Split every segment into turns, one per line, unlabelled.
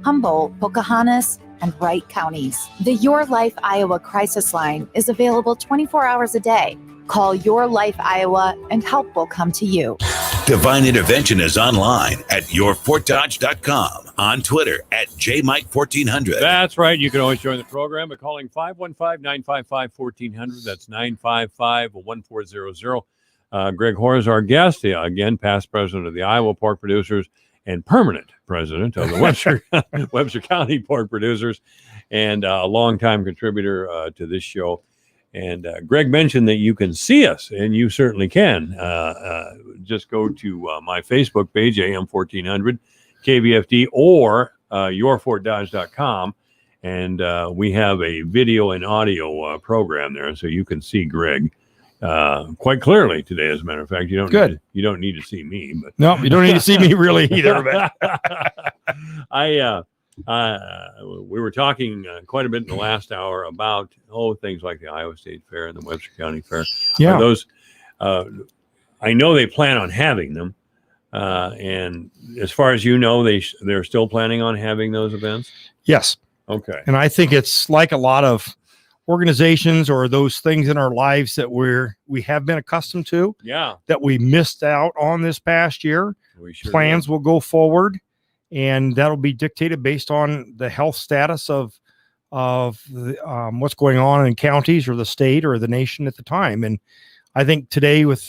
Humboldt, Pocahontas, and Wright counties. The Your Life Iowa Crisis Line is available 24 hours a day. Call Your Life Iowa and help will come to you.
Divine Intervention is online at yourfortdodge.com, on Twitter at jmike1400.
That's right. You can always join the program by calling 515-955-1400. That's 955-1400. Greg Hora is our guest. Again, past president of the Iowa Pork Producers and permanent president of the Webster County Pork Producers, and a longtime contributor to this show. And Greg mentioned that you can see us, and you certainly can. Just go to my Facebook page, AM1400, KVFD, or yourfortdodge.com, and we have a video and audio program there, so you can see Greg quite clearly today. As a matter of fact, you don't need to see me. But
no, you don't need to see me really either. But
we were talking quite a bit in the last hour about things like the Iowa State Fair and the Webster County Fair.
Yeah,
those I know they plan on having them, and as far as you know, they're still planning on having those events.
Yes.
Okay.
And I think it's like a lot of organizations or those things in our lives that we have been accustomed to.
Yeah. That
we missed out on this past year. Plans will go forward, and that'll be dictated based on the health status of what's going on in counties or the state or the nation at the time. And I think today with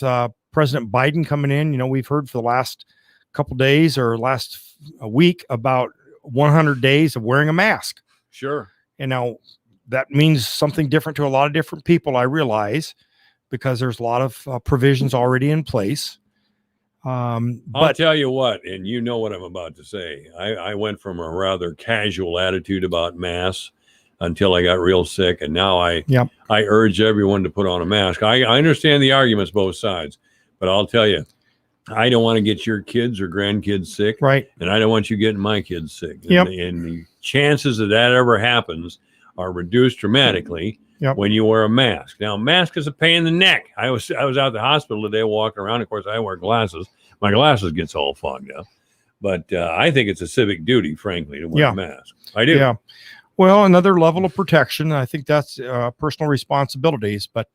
President Biden coming in, we've heard for the last couple days or last week about 100 days of wearing a mask.
Sure.
And now that means something different to a lot of different people, I realize, because there's a lot of provisions already in place.
I'll tell you what, and you know what I'm about to say. I went from a rather casual attitude about masks until I got real sick, and now I urge everyone to put on a mask. I understand the arguments both sides, but I'll tell you, I don't want to get your kids or grandkids sick,
right?
And I don't want you getting my kids sick.
Yep.
And the chances that ever happens are reduced dramatically when you wear a mask. Now, a mask is a pain in the neck. I was out at the hospital today walking around. Of course, I wear glasses. My glasses gets all fogged up. But I think it's a civic duty, frankly, to wear a mask. I do.
Yeah. Well, another level of protection. I think that's personal responsibilities. But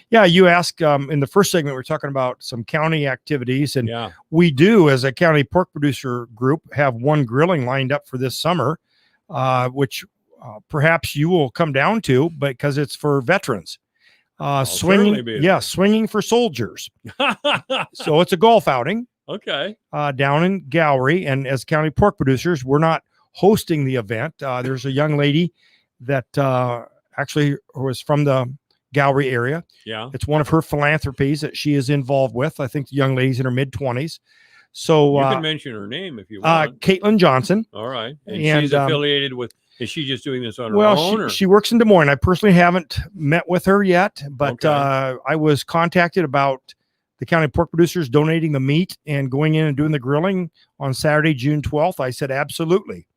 you asked in the first segment, we're talking about some county activities. And we do, as a county pork producer group, have one grilling lined up for this summer, which perhaps you will come down to because it's for veterans. Swinging for soldiers. So it's a golf outing.
Okay.
Down in Gowrie. And as county pork producers, we're not hosting the event. There's a young lady that actually was from the Gowrie area.
Yeah.
It's one of her philanthropies that she is involved with. I think the young lady's in her mid-20s. So
you can mention her name if you want.
Caitlin Johnson.
All right. And she's affiliated with, is she just doing this on her own?
Well, she works in Des Moines. I personally haven't met with her yet, but I was contacted about the county pork producers donating the meat and going in and doing the grilling on Saturday, June 12th. I said, absolutely.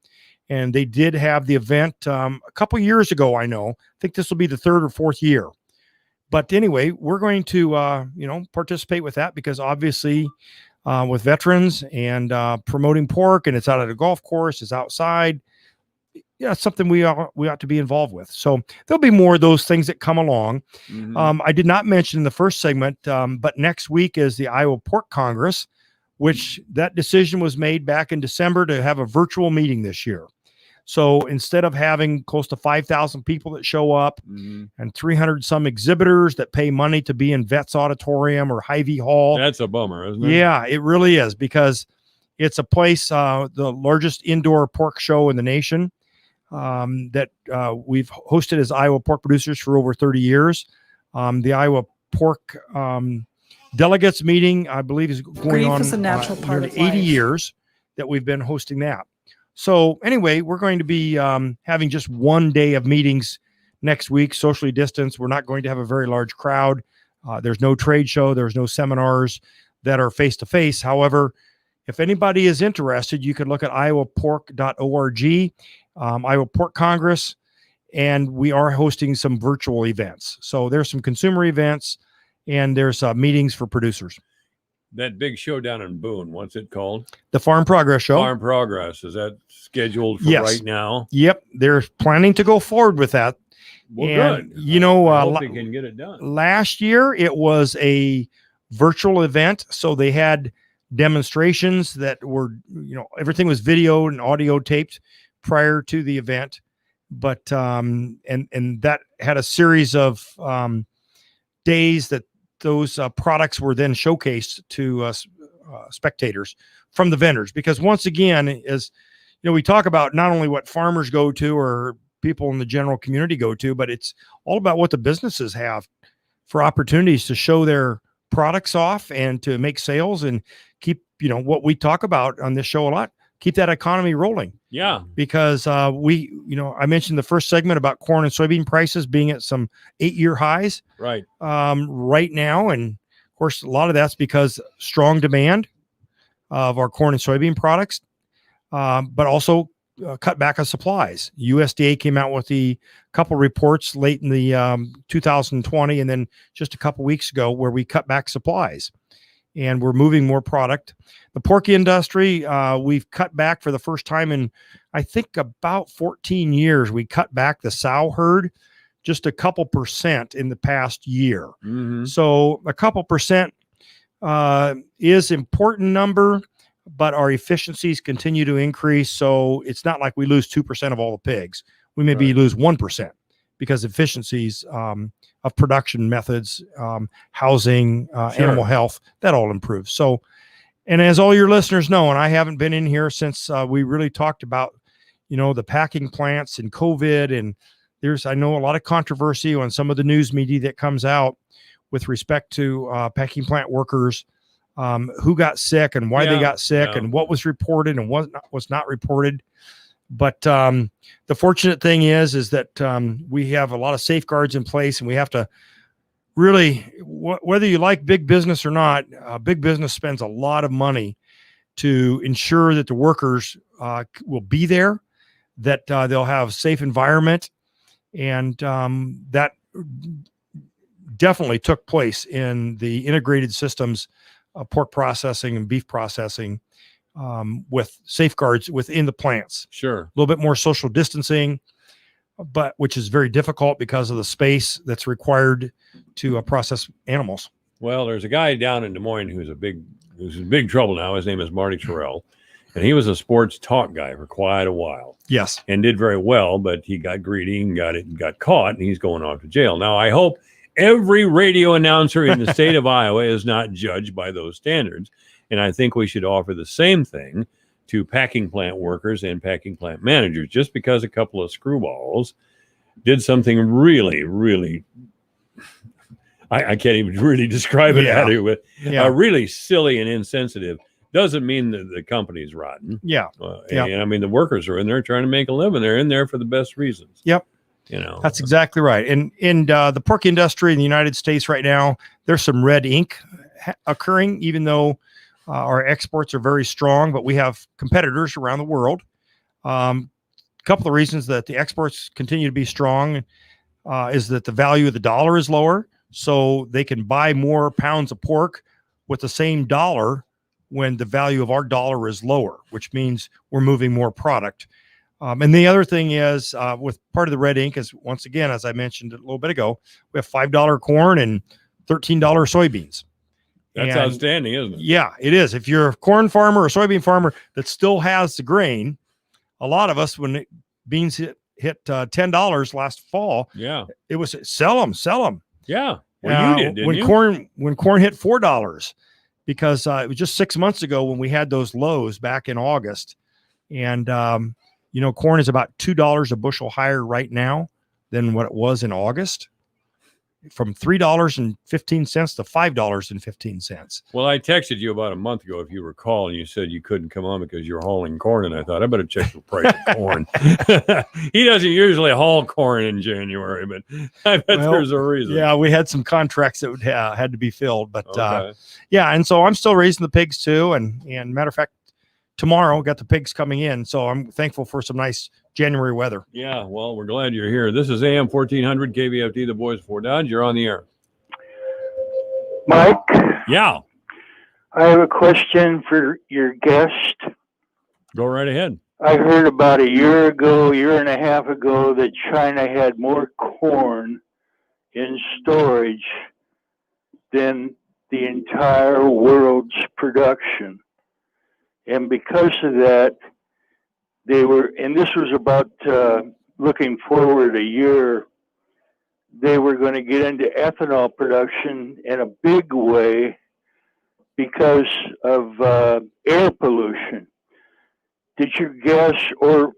And they did have the event a couple years ago, I know. I think this will be the third or fourth year. But anyway, we're going to, participate with that because obviously with veterans and promoting pork, and it's out at a golf course, it's outside. Yeah, it's something we ought to be involved with. So there'll be more of those things that come along. Mm-hmm. I did not mention in the first segment, but next week is the Iowa Pork Congress, which that decision was made back in December to have a virtual meeting this year. So instead of having close to 5,000 people that show up and 300 some exhibitors that pay money to be in Vets Auditorium or Hy-Vee Hall.
That's a bummer, isn't it?
Yeah, it really is, because it's a place, the largest indoor pork show in the nation, that we've hosted as Iowa Pork Producers for over 30 years. The Iowa Pork Delegates meeting, I believe, is going on nearly 80 years that we've been hosting that. So anyway, we're going to be having just one day of meetings next week, socially distanced. We're not going to have a very large crowd. There's no trade show. There's no seminars that are face-to-face. However, if anybody is interested, you can look at iowapork.org, Iowa Pork Congress, and we are hosting some virtual events. So there's some consumer events, and there's meetings for producers.
That big show down in Boone, what's it called?
The Farm Progress Show.
Farm Progress. Is that scheduled for
Yes.
right now?
Yep, they're planning to go forward with that.
Well,
And,
good.
you know,
I hope they can get it done.
last year it was a virtual event, so they had demonstrations that were, everything was video and audio taped prior to the event. But and that had a series of days that those products were then showcased to spectators from the vendors. Because once again, as we talk about not only what farmers go to or people in the general community go to, but it's all about what the businesses have for opportunities to show their products off and to make sales and keep, what we talk about on this show a lot, keep that economy rolling.
Yeah.
Because I mentioned the first segment about corn and soybean prices being at some 8-year highs
Right.
right now. And of course, a lot of that's because strong demand of our corn and soybean products, but also cut back on supplies. USDA came out with a couple reports late in the 2020 and then just a couple weeks ago where we cut back supplies and we're moving more product. The pork industry, we've cut back for the first time in, I think, about 14 years. We cut back the sow herd just a couple percent in the past year.
Mm-hmm.
So a couple percent is important number, but our efficiencies continue to increase. So it's not like we lose 2% of all the pigs. We maybe lose 1% because efficiencies of production methods, housing, animal health, that all improves. So, and as all your listeners know, and I haven't been in here since we really talked about, the packing plants and COVID, and I know a lot of controversy on some of the news media that comes out with respect to packing plant workers, who got sick and why they got sick and what was reported and what was not reported. But the fortunate thing is that we have a lot of safeguards in place, and we have to really, whether you like big business or not, big business spends a lot of money to ensure that the workers will be there, that they'll have safe environment. And that definitely took place in the integrated systems of pork processing and beef processing, with safeguards within the plants.
Sure.
A little bit more social distancing, but which is very difficult because of the space that's required to process animals.
Well, there's a guy down in Des Moines who's in big trouble now. His name is Marty Terrell, and he was a sports talk guy for quite a while.
Yes.
And did very well, but he got greedy and got caught, and he's going off to jail. Now, I hope every radio announcer in the state of Iowa is not judged by those standards. And I think we should offer the same thing to packing plant workers and packing plant managers. Just because a couple of screwballs did something really, really, I can't even really describe it adequately, really silly and insensitive, doesn't mean that the company's rotten.
Yeah.
And I mean, the workers are in there trying to make a living. They're in there for the best reasons.
Yep. That's exactly right. And in the pork industry in the United States right now, there's some red ink occurring, even though our exports are very strong, but we have competitors around the world. A couple of reasons that the exports continue to be strong is that the value of the dollar is lower, so they can buy more pounds of pork with the same dollar when the value of our dollar is lower, which means we're moving more product. And the other thing is, with part of the red ink is, once again, as I mentioned a little bit ago, we have $5 corn and $13 soybeans.
That's outstanding, isn't it?
Yeah, it is. If you're a corn farmer or a soybean farmer that still has the grain, a lot of us, when beans hit $10 last fall, it was sell them. Yeah.
Well, you did, didn't
you? When corn hit $4, because it was just 6 months ago when we had those lows back in August. And, corn is about $2 a bushel higher right now than what it was in August, from $3.15 to $5.15.
Well, I texted you about a month ago, if you recall, and you said you couldn't come on because you're hauling corn, and I thought I better check the price of corn. He doesn't usually haul corn in January, but I bet there's a reason.
Yeah, we had some contracts that had to be filled, but and so I'm still raising the pigs too, and matter of fact, tomorrow got the pigs coming in, so I'm thankful for some nice January weather.
Yeah, well, we're glad you're here. This is AM 1400 KVFT, the Boys Before Dodge. You're on the air.
Mike?
Yeah.
I have a question for your guest.
Go right ahead.
I heard about a year and a half ago, that China had more corn in storage than the entire world's production. And because of that, and this was about looking forward a year, they were going to get into ethanol production in a big way because of air pollution. Did your guest or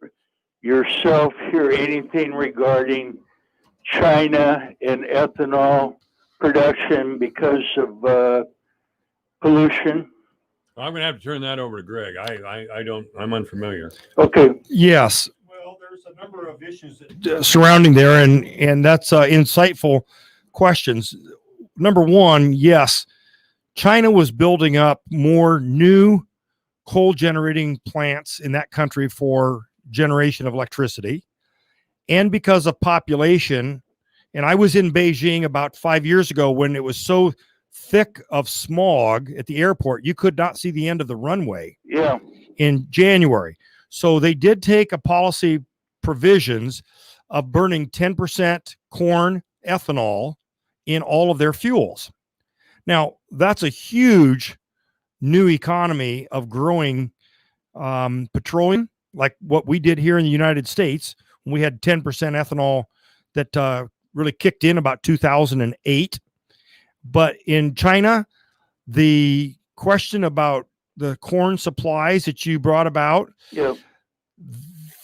yourself hear anything regarding China and ethanol production because of pollution?
I'm going to have to turn that over to Greg. I don't, I'm unfamiliar.
Okay.
Yes. Well, there's a number of issues surrounding there, and that's insightful questions. Number one, yes, China was building up more new coal generating plants in that country for generation of electricity. And because of population, and I was in Beijing about 5 years ago when it was so thick of smog at the airport, you could not see the end of the runway.
Yeah.
In January. So they did take a policy provisions of burning 10% corn ethanol in all of their fuels. Now, that's a huge new economy of growing petroleum, like what we did here in the United States. We had 10% ethanol that really kicked in about 2008. But in China, the question about the corn supplies that you brought about,
Yeah.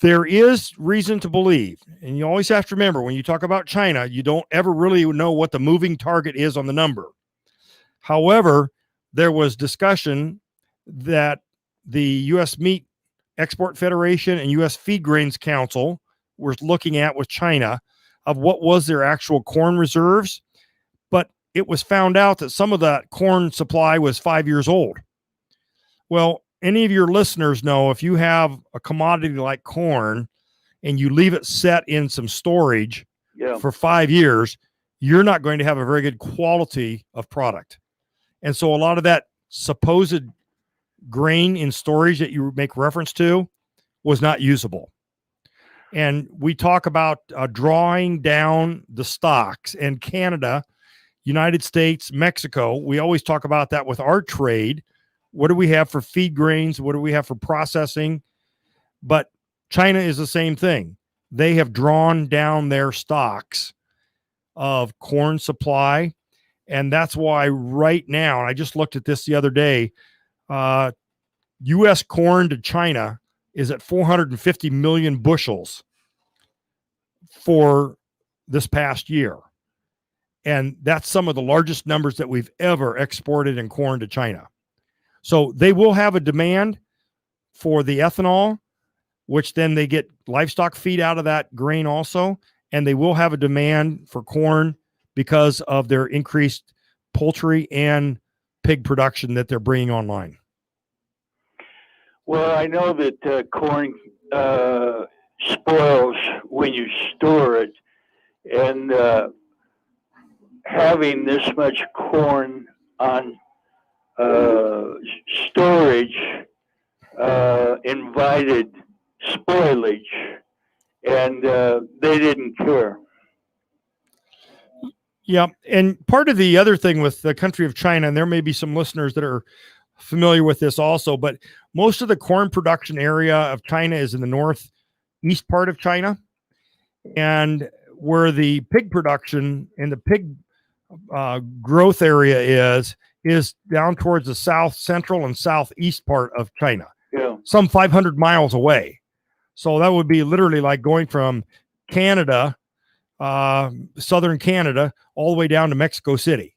there is reason to believe, and you always have to remember when you talk about China, you don't ever really know what the moving target is on the number. However, there was discussion that the U.S. Meat Export Federation and U.S. Feed Grains Council were looking at with China of what was their actual corn reserves. But it was found out that some of that corn supply was 5 years old. Well, any of your listeners know if you have a commodity like corn and you leave it set in some storage for 5 years, you're not going to have a very good quality of product. And so a lot of that supposed grain in storage that you make reference to was not usable. And we talk about drawing down the stocks, and Canada, United States, Mexico, we always talk about that with our trade. What do we have for feed grains? What do we have for processing? But China is the same thing. They have drawn down their stocks of corn supply. And that's why right now, and I just looked at this the other day, U.S. corn to China is at 450 million bushels for this past year. And that's some of the largest numbers that we've ever exported in corn to China. So they will have a demand for the ethanol, which then they get livestock feed out of that grain also. And they will have a demand for corn because of their increased poultry and pig production that they're bringing online.
Well, I know that corn spoils when you store it, and having this much corn on storage invited spoilage, and they didn't care.
Yeah, and part of the other thing with the country of China, and there may be some listeners that are familiar with this also, but most of the corn production area of China is in the northeast part of China, and where the pig production and the pig growth area is down towards the south central and southeast part of China, some 500 miles away. So that would be literally like going from Canada, southern Canada, all the way down to Mexico City.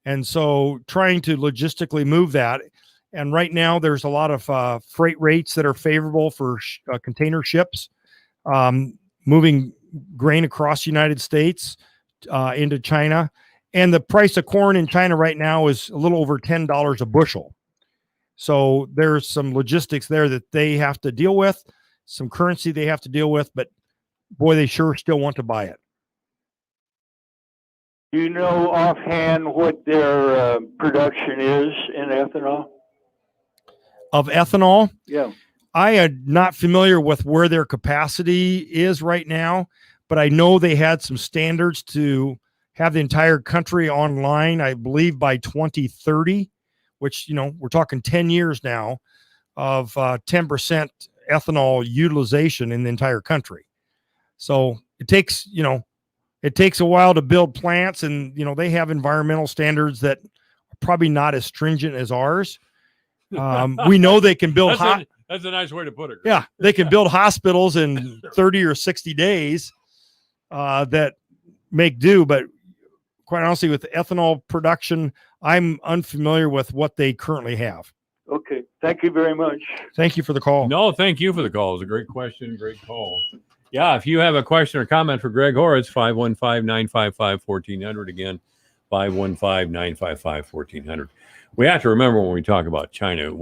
And so trying to logistically move that. And right now there's a lot of freight rates that are favorable for container ships, moving grain across the United States into China. And the price of corn in China right now is a little over $10 a bushel. So there's some logistics there that they have to deal with, some currency they have to deal with, but boy, they sure still want to buy it.
Do you know offhand what their production is in ethanol?
Of ethanol,
Yeah.
I am not familiar with where their capacity is right now, but I know they had some standards to have the entire country online, I believe by 2030, which, we're talking 10 years now of 10% ethanol utilization in the entire country. So it takes a while to build plants, and, they have environmental standards that are probably not as stringent as ours. We know they can build
that's a nice way to put it.
Yeah, they can build hospitals in 30 or 60 days that make do. But quite honestly, with ethanol production, I'm unfamiliar with what they currently have.
Okay. Thank you very much.
Thank you for the call.
No, thank you for the call. It was a great question, great call. Yeah, if you have a question or comment for Greg Hora, it's 515-955-1400. Again, 515-955-1400. We have to remember when we talk about China,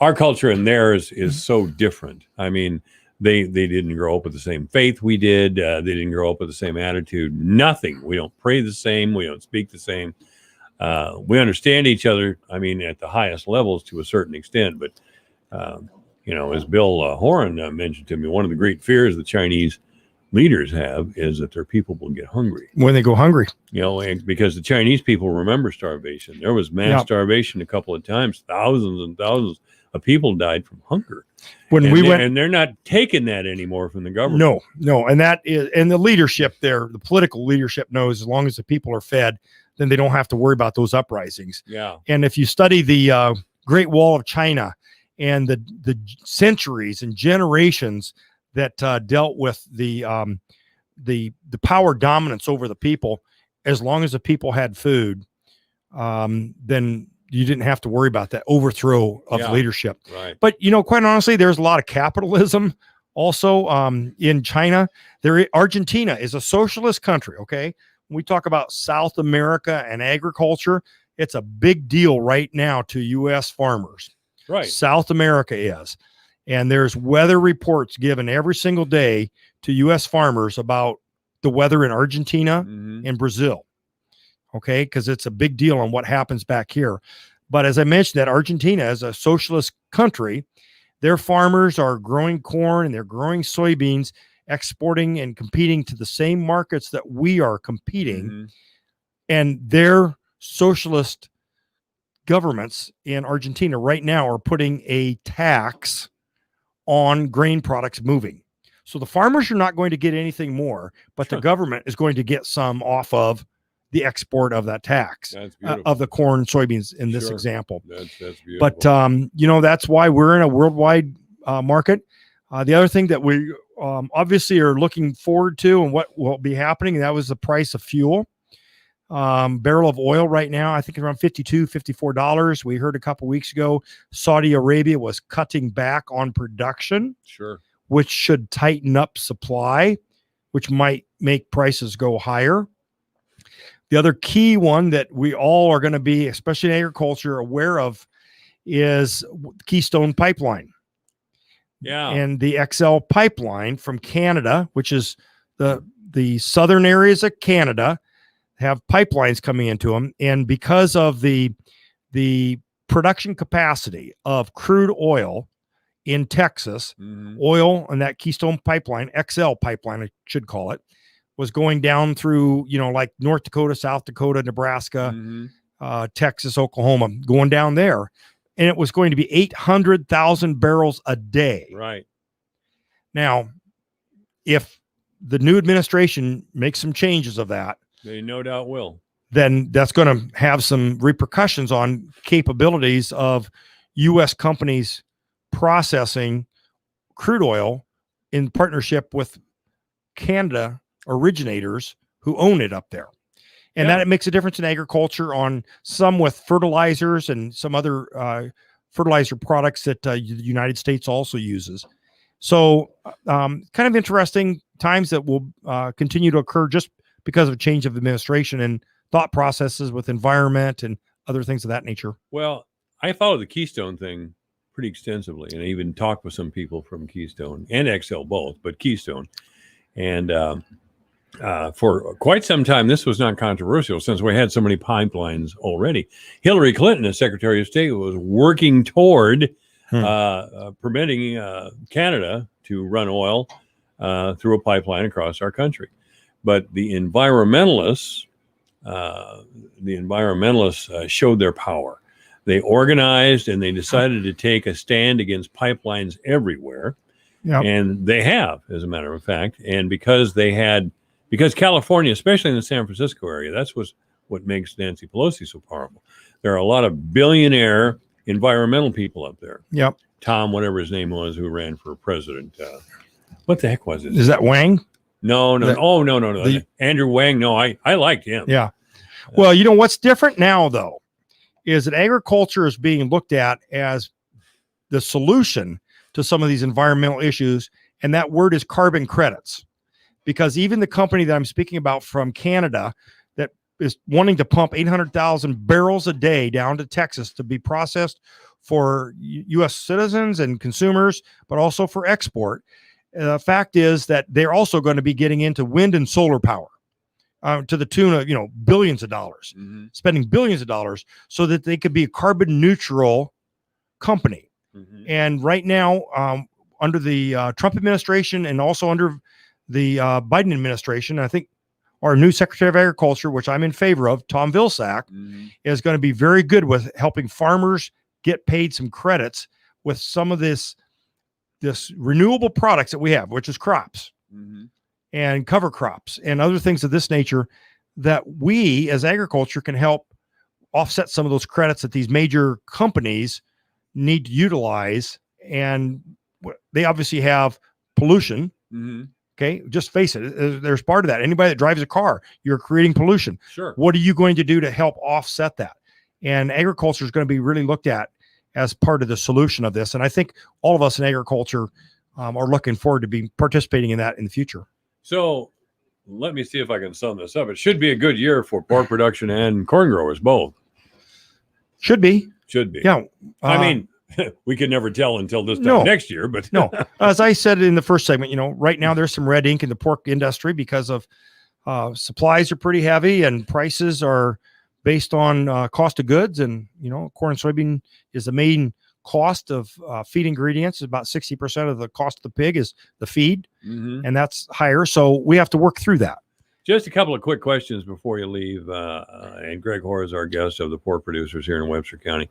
our culture and theirs is so different. I mean, they didn't grow up with the same faith we did. They didn't grow up with the same attitude. Nothing. We don't pray the same. We don't speak the same. We understand each other, I mean, at the highest levels to a certain extent. But, as Bill Horan mentioned to me, one of the great fears the Chinese leaders have is that their people will get hungry.
When they go hungry.
And because the Chinese people remember starvation. There was mass starvation a couple of times. Thousands and thousands of people died from hunger. And they're not taking that anymore from the government.
No. And the leadership there, the political leadership knows as long as the people are fed, then they don't have to worry about those uprisings.
Yeah.
And if you study the Great Wall of China and the centuries and generations that dealt with the power dominance over the people, as long as the people had food, then you didn't have to worry about that overthrow of leadership.
Right.
But, quite honestly, there's a lot of capitalism also in China. Argentina is a socialist country, okay? When we talk about South America and agriculture, it's a big deal right now to U.S. farmers.
Right.
South America is. And there's weather reports given every single day to U.S. farmers about the weather in Argentina and Brazil. Okay, because it's a big deal on what happens back here. But as I mentioned, that Argentina is a socialist country. Their farmers are growing corn and they're growing soybeans, exporting and competing to the same markets that we are competing. And their socialist governments in Argentina right now are putting a tax on grain products moving. So the farmers are not going to get anything more, but the government is going to get some off of the export of that tax of the corn, soybeans in this example.
That's beautiful.
But, that's why we're in a worldwide market. The other thing that we obviously are looking forward to and what will be happening, that was the price of fuel. Barrel of oil right now, I think around $52, $54. We heard a couple weeks ago, Saudi Arabia was cutting back on production, which should tighten up supply, which might make prices go higher. The other key one that we all are going to be, especially in agriculture, aware of is Keystone Pipeline.
Yeah.
And the XL pipeline from Canada, which is the southern areas of Canada, have pipelines coming into them. And because of the production capacity of crude oil in Texas, oil and that Keystone Pipeline, XL pipeline, I should call it, was going down through, like North Dakota, South Dakota, Nebraska, Texas, Oklahoma, going down there. And it was going to be 800,000 barrels a day.
Right.
Now, if the new administration makes some changes of that,
they no doubt will,
then that's going to have some repercussions on capabilities of U.S. companies processing crude oil in partnership with Canada originators who own it up there. And that it makes a difference in agriculture on some with fertilizers and some other fertilizer products that the United States also uses. So kind of interesting times that will continue to occur just because of a change of administration and thought processes with environment and other things of that nature.
Well, I follow the Keystone thing pretty extensively, and I even talked with some people from Keystone and XL both, but Keystone. And for quite some time, this was not controversial since we had so many pipelines already. Hillary Clinton, as Secretary of State, was working toward permitting Canada to run oil through a pipeline across our country. But the environmentalists showed their power. They organized and they decided to take a stand against pipelines everywhere.
Yep.
And they have, as a matter of fact. And because California, especially in the San Francisco area, that's what makes Nancy Pelosi so powerful. There are a lot of billionaire environmental people up there.
Yep.
Tom, whatever his name was, who ran for president. What the heck was it?
Is that Wang?
No. Andrew Wang. No, I liked him.
Yeah. Well, you know what's different now, though, is that agriculture is being looked at as the solution to some of these environmental issues. And that word is carbon credits. Because even the company that I'm speaking about from Canada that is wanting to pump 800,000 barrels a day down to Texas to be processed for U.S. citizens and consumers, but also for export. The fact is that they're also going to be getting into wind and solar power to the tune of, billions of dollars, spending billions of dollars so that they could be a carbon neutral company. Mm-hmm. And right now, under the Trump administration and also under the Biden administration, I think our new Secretary of Agriculture, which I'm in favor of, Tom Vilsack, is going to be very good with helping farmers get paid some credits with some of this renewable products that we have, which is crops and cover crops and other things of this nature that we as agriculture can help offset some of those credits that these major companies need to utilize. And they obviously have pollution. Okay, just face it. There's part of that. Anybody that drives a car, you're creating pollution.
Sure.
What are you going to do to help offset that? And agriculture is going to be really looked at as part of the solution of this. And I think all of us in agriculture are looking forward to be participating in that in the future.
So let me see if I can sum this up. It should be a good year for pork production and corn growers, both.
Should be.
Yeah. I mean, we could never tell until this time next year, but
no. As I said in the first segment, right now there's some red ink in the pork industry because of supplies are pretty heavy and prices are based on cost of goods. And, corn and soybean is the main cost of feed ingredients. About 60% of the cost of the pig is the feed, and that's higher. So we have to work through that.
Just a couple of quick questions before you leave. And Greg Hora is our guest of the pork producers here in Webster County.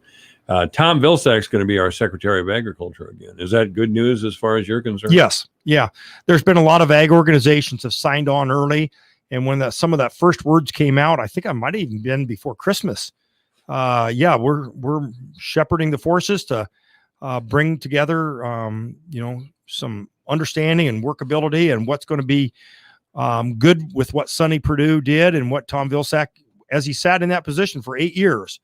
Tom Vilsack's going to be our Secretary of Agriculture again. Is that good news as far as you're concerned?
Yes. Yeah. There's been a lot of ag organizations have signed on early. And when some of that first words came out, I think I might have even been before Christmas. We're shepherding the forces to bring together, some understanding and workability and what's going to be good with what Sonny Perdue did and what Tom Vilsack, as he sat in that position for 8 years.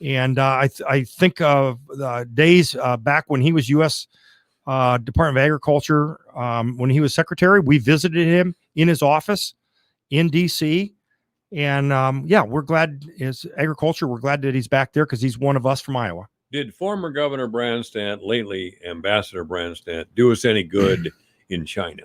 And I think of the days back when he was U.S. Department of Agriculture, when he was secretary, we visited him in his office in D.C. And we're glad we're glad that he's back there because he's one of us from Iowa.
Did former Governor Branstad, lately Ambassador Branstad, do us any good in China?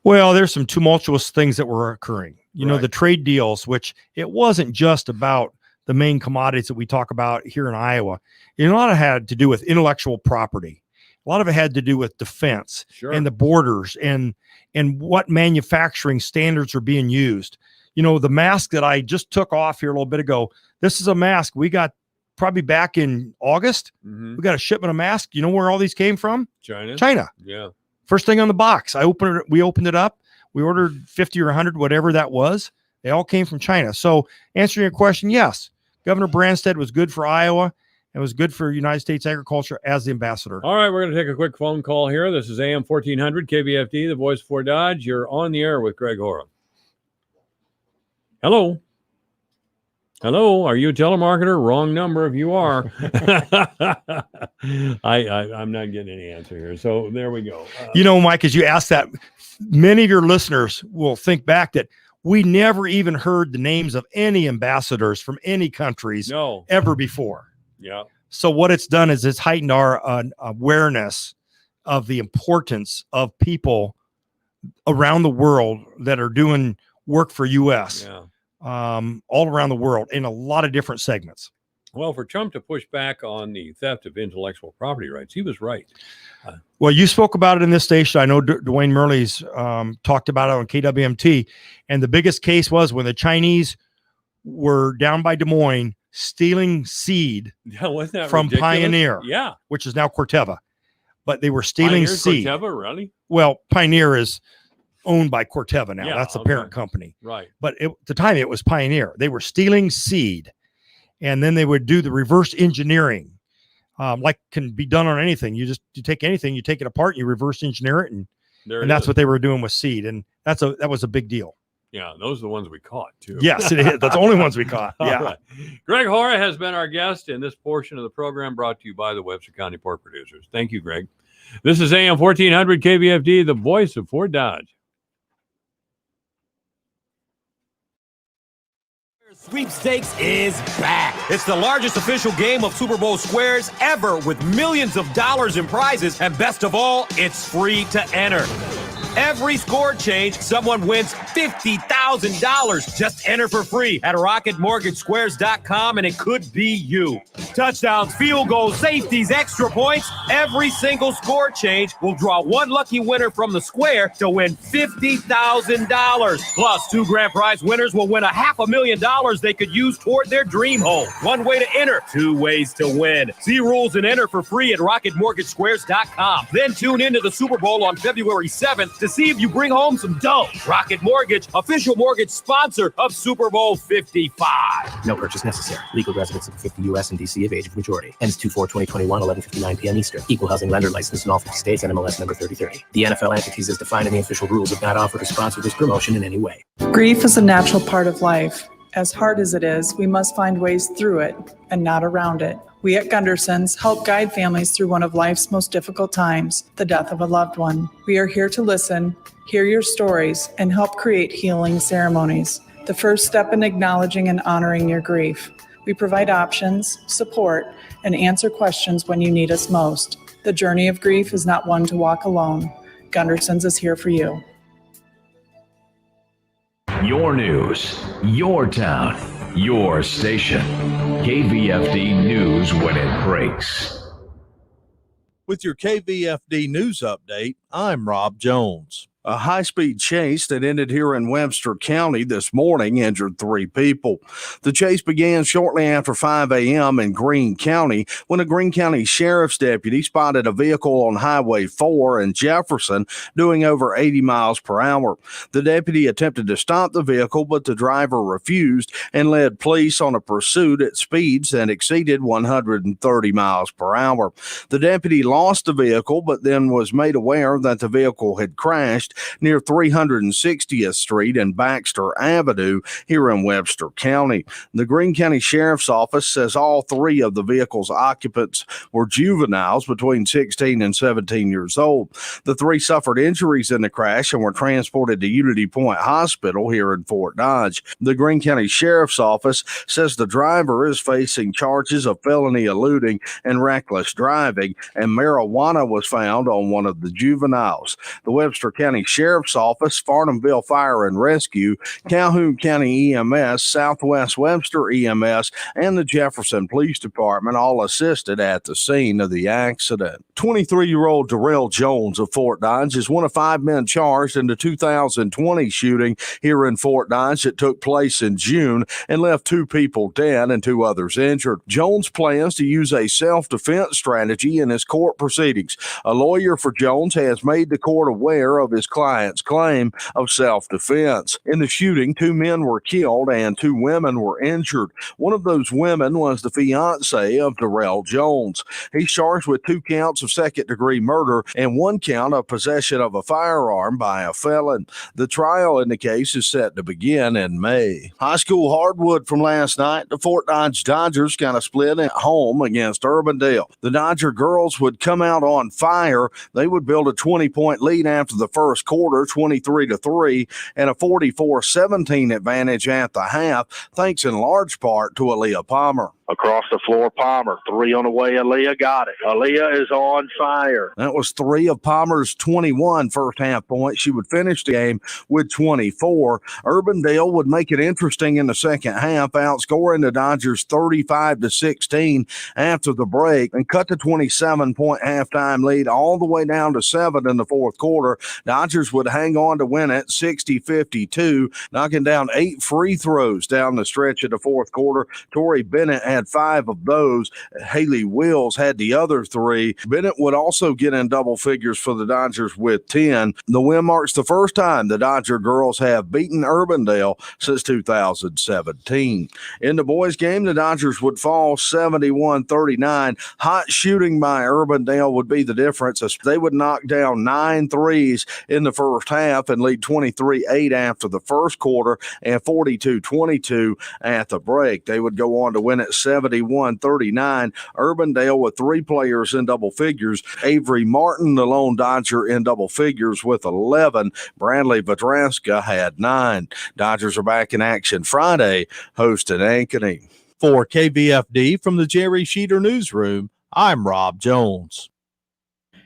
Well, there's some tumultuous things that were occurring. The trade deals, which it wasn't just about the main commodities that we talk about here in Iowa. A lot of it had to do with intellectual property. A lot of it had to do with defense and the borders and what manufacturing standards are being used. The mask that I just took off here a little bit ago, this is a mask we got probably back in August. We got a shipment of masks. You know where all these came from? China.
Yeah.
First thing on the box, we opened it up. We ordered 50 or 100, whatever that was. They all came from China. So answering your question, yes, Governor Branstad was good for Iowa and was good for United States agriculture as the ambassador.
All right, we're going to take a quick phone call here. This is AM 1400 KBFD, the voice for Dodge. You're on the air with Greg Hora. Hello. Are you a telemarketer? Wrong number if you are. I'm not getting any answer here. So there we go.
Mike, as you asked that, many of your listeners will think back that we never even heard the names of any ambassadors from any countries ever before.
Yeah.
So what it's done is it's heightened our awareness of the importance of people around the world that are doing work for U.S.
Yeah.
All around the world in a lot of different segments.
Well, for Trump to push back on the theft of intellectual property rights, he was right.
Well, you spoke about it in this station. I know Dwayne Murley's talked about it on KWMT. And the biggest case was when the Chinese were down by Des Moines stealing seed
Wasn't that
from
ridiculous?
Pioneer,
Yeah.
which is now Corteva. But they were stealing
Pioneer,
seed.
Corteva, really?
Well, Pioneer is owned by Corteva now.
Yeah,
That's the
okay.
parent company.
Right.
But at the time, it was Pioneer. They were stealing seed. And then they would do the reverse engineering, like can be done on anything. You take anything, you take it apart, you reverse engineer it, and that's what they were doing with seed. And that was a big deal.
Yeah, those are the ones we caught too.
Yes, it is. That's the only ones we caught. Yeah.
Right. Greg Hora has been our guest in this portion of the program, brought to you by the Webster County Pork Producers. Thank you, Greg. This is AM 1400 KVFD, the voice of Fort Dodge.
Sweepstakes is back. It's the largest official game of Super Bowl squares ever, with millions of dollars in prizes, and best of all, it's free to enter. Every score change, someone wins $50,000. Just enter for free at RocketMortgageSquares.com, and it could be you. Touchdowns, field goals, safeties, extra points. Every single score change will draw one lucky winner from the square to win $50,000. Plus, 2 grand prize winners will win $500,000 they could use toward their dream home. One way to enter, 2 ways to win. See rules and enter for free at RocketMortgageSquares.com. Then tune into the Super Bowl on February 7th to see if you bring home some dough. Rocket Mortgage, official mortgage sponsor of Super Bowl 55.
No purchase necessary. Legal residents of 50 U.S. and D.C. of age of majority. Ends 2/4/2021, 11:59 p.m. Eastern. Equal housing lender license in all 50 states and MLS number 3030. The NFL entities as defined in the official rules have not offered to sponsor this promotion in any way.
Grief is a natural part of life. As hard as it is, we must find ways through it and not around it. We at Gunderson's help guide families through one of life's most difficult times, the death of a loved one. We are here to listen, hear your stories, and help create healing ceremonies, the first step in acknowledging and honoring your grief. We provide options, support, and answer questions when you need us most. The journey of grief is not one to walk alone. Gunderson's is here for you.
Your news, your town, your station. KVFD News when it breaks.
With your KVFD News update, I'm Rob Jones. A high-speed chase that ended here in Webster County this morning injured 3 people. The chase began shortly after 5 a.m. in Greene County when a Greene County Sheriff's deputy spotted a vehicle on Highway 4 in Jefferson doing over 80 miles per hour. The deputy attempted to stop the vehicle, but the driver refused and led police on a pursuit at speeds that exceeded 130 miles per hour. The deputy lost the vehicle, but then was made aware that the vehicle had crashed near 360th Street and Baxter Avenue here in Webster County. The Greene County Sheriff's Office says all 3 of the vehicle's occupants were juveniles between 16 and 17 years old. The 3 suffered injuries in the crash and were transported to Unity Point Hospital here in Fort Dodge. The Greene County Sheriff's Office says the driver is facing charges of felony eluding and reckless driving, and marijuana was found on one of the juveniles. The Webster County Sheriff's Office, Farnhamville Fire and Rescue, Calhoun County EMS, Southwest Webster EMS, and the Jefferson Police Department all assisted at the scene of the accident. 23-year-old Darrell Jones of Fort Dodge is one of 5 men charged in the 2020 shooting here in Fort Dodge that took place in June and left 2 people dead and 2 others injured. Jones plans to use a self-defense strategy in his court proceedings. A lawyer for Jones has made the court aware of his client's claim of self-defense. In the shooting, 2 men were killed and 2 women were injured. One of those women was the fiance of Darrell Jones. He's charged with 2 counts of second-degree murder and 1 count of possession of a firearm by a felon. The trial in the case is set to begin in May. High school hardwood from last night. The Fort Dodge Dodgers kind of split at home against Urbandale. The Dodger girls would come out on fire. They would build a 20-point lead after the first quarter, 23-3, and a 44-17 advantage at the half, thanks in large part to Aaliyah Palmer.
Across the floor, Palmer. 3 on the way. Aaliyah got it. Aaliyah is on fire.
That was 3 of Palmer's 21 first half points. She would finish the game with 24. Urbandale would make it interesting in the second half, outscoring the Dodgers 35-16 after the break and cut the 27-point halftime lead all the way down to 7 in the fourth quarter. Dodgers would hang on to win it 60-52, knocking down 8 free throws down the stretch of the fourth quarter. Tori Bennett had 5 of those. Haley Wills had the other 3. Bennett would also get in double figures for the Dodgers with 10. The win marks the first time the Dodger girls have beaten Urbandale since 2017. In the boys' game, the Dodgers would fall 71-39. Hot shooting by Urbandale would be the difference, as they would knock down 9 threes in the first half and lead 23-8 after the first quarter and 42-22 at the break. They would go on to win it 71-39. Urbandale with 3 players in double figures. Avery Martin, the lone Dodger, in double figures with 11. Bradley Vadraska had 9. Dodgers are back in action Friday, hosting Ankeny.
For KVFD from the Jerry Sheeter Newsroom, I'm Rob Jones.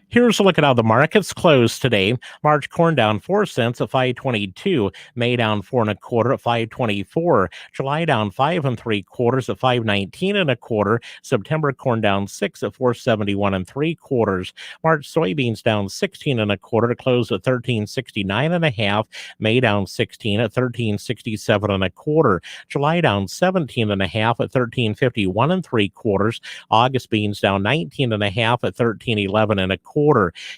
Here's a look at how the markets closed today. March corn down 4 cents at $5.22. May down 4 1/4 at $5.24. July down 5 3/4 at $5.19 1/4. September corn down 6 at $4.71 3/4. March soybeans down 16 1/4 to close at $13.69 1/2. May down 16 at $13.67 1/4. July down 17 1/2 at $13.51 3/4. August beans down 19 1/2 at $13.11 1/4.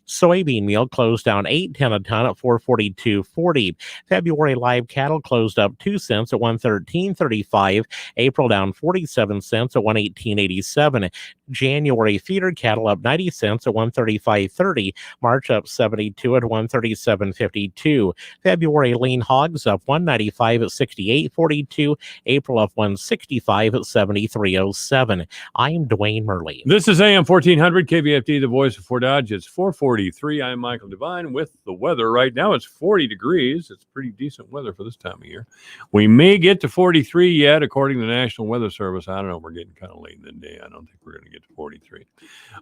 Soybean meal closed down 8.10 a ton at $442.40. February live cattle closed up 2 cents at $113.35. April down 47 cents at $118.87. January feeder cattle up 90 cents at $135.30. March up 72 at $137.52. February lean hogs up $195 at $68.42. April up $165 at $73.07. I'm Dwayne Murley.
This is AM 1400 KVFD, the voice of Fort Dodge. It's 4:43. I'm Michael Devine with the weather. Right now it's 40 degrees. It's pretty decent weather for this time of year. We may get to 43 yet, according to the National Weather Service. I don't know. We're getting kind of late in the day. I don't think we're going to get to 43.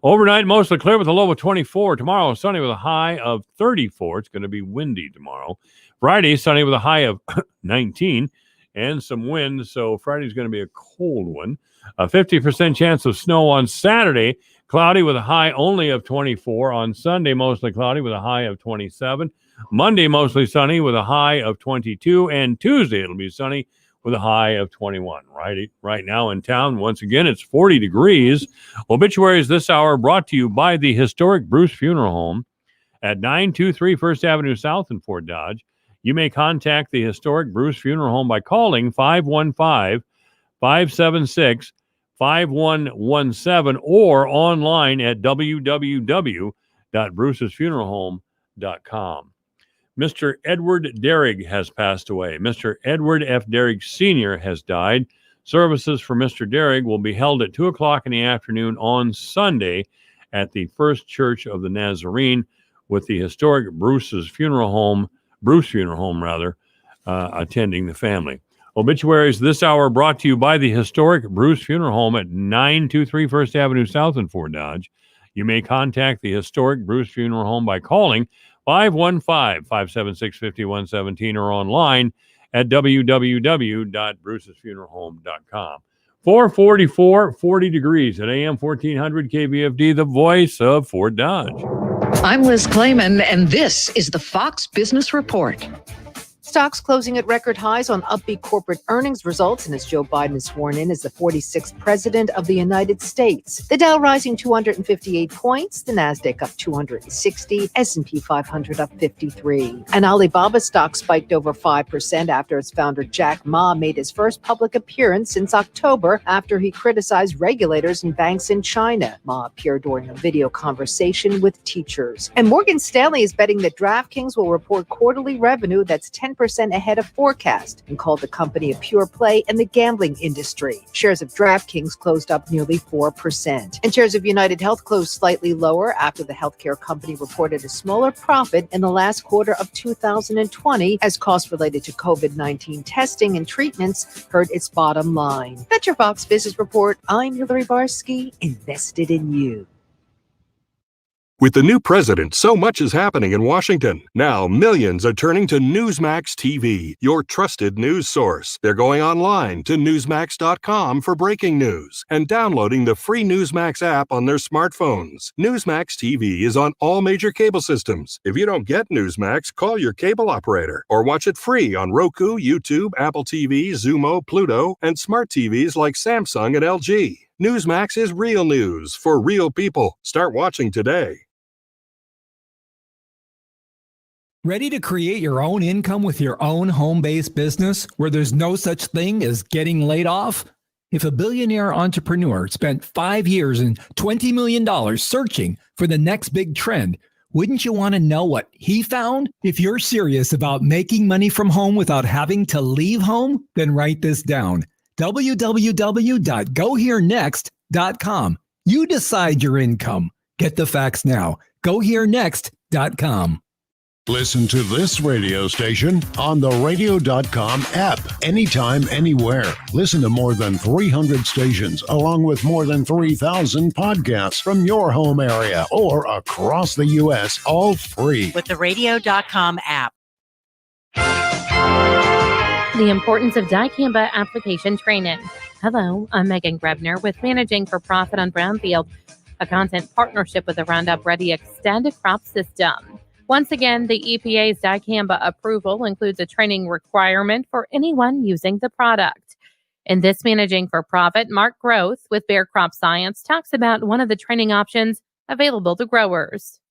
Overnight, mostly clear with a low of 24. Tomorrow, sunny with a high of 34. It's going to be windy tomorrow. Friday, sunny with a high of 19 and some wind. So Friday's going to be a cold one. A 50% chance of snow on Saturday. Cloudy with a high only of 24. On Sunday, mostly cloudy with a high of 27. Monday, mostly sunny with a high of 22. And Tuesday, it'll be sunny with a high of 21. Right now in town, once again, it's 40 degrees. Obituaries this hour brought to you by the historic Bruce Funeral Home at 923 First Avenue South in Fort Dodge. You may contact the historic Bruce Funeral Home by calling 515-576-5117 or online at www.brucesfuneralhome.com. Mr. Edward Derrig has passed away. Mr. Edward F. Derrig Sr. has died. Services for Mr. Derrig will be held at 2 o'clock in the afternoon on Sunday at the First Church of the Nazarene, with the historic Bruce Funeral Home, attending the family. Obituaries this hour brought to you by the historic Bruce Funeral Home at 923 First Avenue South in Fort Dodge. You may contact the historic Bruce Funeral Home by calling 515-576-5117 or online at www.brucesfuneralhome.com. 444, 40 degrees at AM 1400 KVFD, the voice of Fort Dodge.
I'm Liz Clayman, and this is the Fox Business Report.
Stocks closing at record highs on upbeat corporate earnings results, and as Joe Biden is sworn in as the 46th president of the United States. The Dow rising 258 points, the Nasdaq up 260, S&P 500 up 53. And Alibaba stock spiked over 5% after its founder Jack Ma made his first public appearance since October after he criticized regulators and banks in China. Ma appeared during a video conversation with teachers. And Morgan Stanley is betting that DraftKings will report quarterly revenue that's 10% 10% ahead of forecast and called the company a pure play in the gambling industry. Shares of DraftKings closed up nearly 4%. And shares of United Health closed slightly lower after the healthcare company reported a smaller profit in the last quarter of 2020 as costs related to COVID-19 testing and treatments hurt its bottom line. That's your Fox Business Report. I'm Hillary Barsky, invested in you.
With the new president, so much is happening in Washington. Now, millions are turning to Newsmax TV, your trusted news source. They're going online to Newsmax.com for breaking news and downloading the free Newsmax app on their smartphones. Newsmax TV is on all major cable systems. If you don't get Newsmax, call your cable operator or watch it free on Roku, YouTube, Apple TV, Xumo, Pluto, and smart TVs like Samsung and LG. Newsmax is real news for real people. Start watching today.
Ready to create your own income with your own home-based business where there's no such thing as getting laid off? If a billionaire entrepreneur spent 5 years and $20 million searching for the next big trend, wouldn't you want to know what he found? If you're serious about making money from home without having to leave home, then write this down. www.goherenext.com. You decide your income. Get the facts now. Goherenext.com.
Listen to this radio station on the radio.com app anytime, anywhere. Listen to more than 300 stations along with more than 3,000 podcasts from your home area or across the U.S., all free.
With the radio.com app.
The importance of dicamba application training. Hello, I'm Megan Grebner with Managing for Profit on Brownfield, a content partnership with the Roundup Ready Extended Crop System. Once again, the EPA's dicamba approval includes a training requirement for anyone using the product. In this Managing for Profit, Mark Groth with Bayer Crop Science talks about one of the training options available to growers.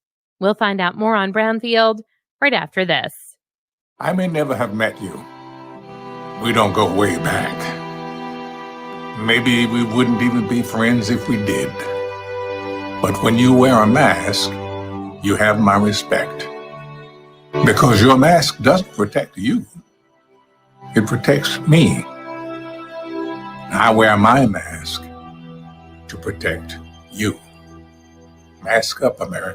We'll find out more on Brownfield right after this.
I may never have met you. We don't go way back. Maybe we wouldn't even be friends if we did. But when you wear a mask, you have my respect. Because your mask doesn't protect you. It protects me. I wear my mask to protect you. Mask up, America.